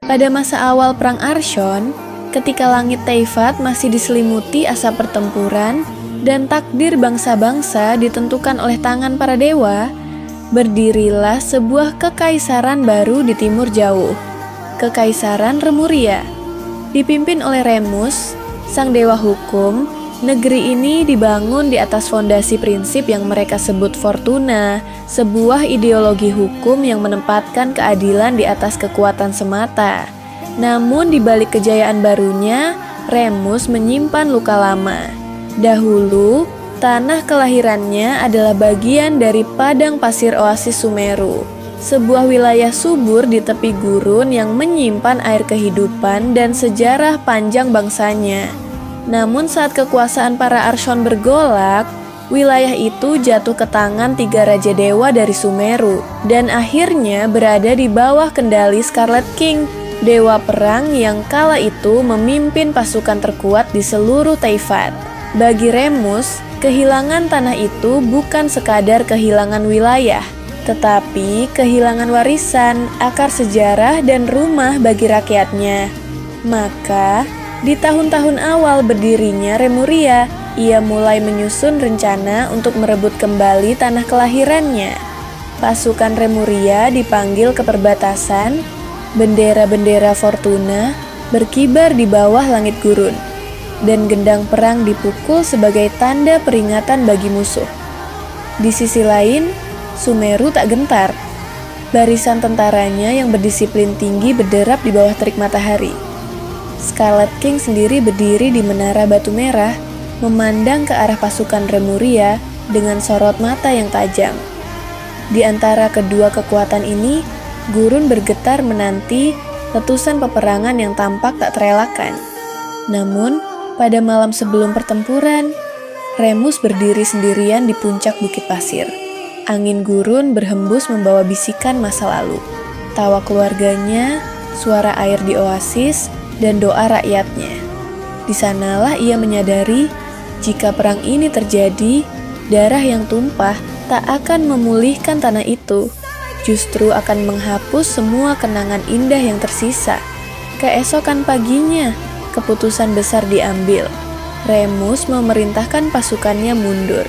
Pada masa awal Perang Arshon, ketika langit Teifat masih diselimuti asap pertempuran dan takdir bangsa-bangsa ditentukan oleh tangan para dewa, berdirilah sebuah kekaisaran baru di timur jauh, Kekaisaran Remuria. Dipimpin oleh Remus, sang dewa hukum, negeri ini dibangun di atas fondasi prinsip yang mereka sebut Fortuna, sebuah ideologi hukum yang menempatkan keadilan di atas kekuatan semata. Namun di balik kejayaan barunya, Remus menyimpan luka lama. Dahulu, tanah kelahirannya adalah bagian dari padang pasir oasis Sumeru, sebuah wilayah subur di tepi gurun yang menyimpan air kehidupan dan sejarah panjang bangsanya. Namun saat kekuasaan para Arshon bergolak, wilayah itu jatuh ke tangan 3 raja dewa dari Sumeru dan akhirnya berada di bawah kendali Scarlet King, dewa perang yang kala itu memimpin pasukan terkuat di seluruh Teifat. Bagi Remus, kehilangan tanah itu bukan sekadar kehilangan wilayah, tetapi kehilangan warisan, akar sejarah, dan rumah bagi rakyatnya. Maka, di tahun-tahun awal berdirinya Remuria, ia mulai menyusun rencana untuk merebut kembali tanah kelahirannya. Pasukan Remuria dipanggil ke perbatasan, bendera-bendera Fortuna berkibar di bawah langit gurun, dan gendang perang dipukul sebagai tanda peringatan bagi musuh. Di sisi lain, Sumeru tak gentar. Barisan tentaranya yang berdisiplin tinggi berderap di bawah terik matahari. Scarlet King sendiri berdiri di menara batu merah, memandang ke arah pasukan Remuria dengan sorot mata yang tajam. Di antara kedua kekuatan ini, gurun bergetar menanti letusan peperangan yang tampak tak terelakkan. Namun, pada malam sebelum pertempuran, Remus berdiri sendirian di puncak bukit pasir. Angin gurun berhembus membawa bisikan masa lalu, tawa keluarganya, suara air di oasis, dan doa rakyatnya. Di sanalah ia menyadari, jika perang ini terjadi, darah yang tumpah tak akan memulihkan tanah itu, justru akan menghapus semua kenangan indah yang tersisa. Keesokan paginya, keputusan besar diambil. Remus memerintahkan pasukannya mundur.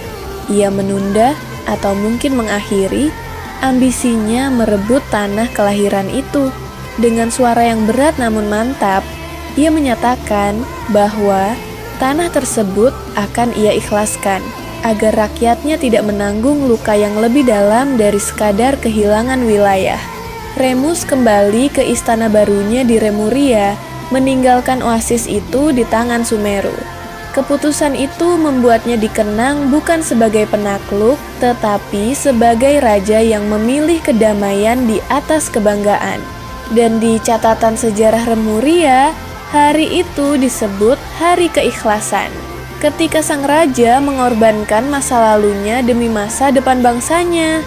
Ia menunda atau mungkin mengakhiri ambisinya merebut tanah kelahiran itu. Dengan suara yang berat namun mantap, ia menyatakan bahwa tanah tersebut akan ia ikhlaskan agar rakyatnya tidak menanggung luka yang lebih dalam dari sekadar kehilangan wilayah. Remus kembali ke istana barunya di Remuria, meninggalkan oasis itu di tangan Sumeru. Keputusan itu membuatnya dikenang bukan sebagai penakluk, tetapi sebagai raja yang memilih kedamaian di atas kebanggaan. Dan di catatan sejarah Remuria, hari itu disebut Hari Keikhlasan, ketika sang raja mengorbankan masa lalunya demi masa depan bangsanya.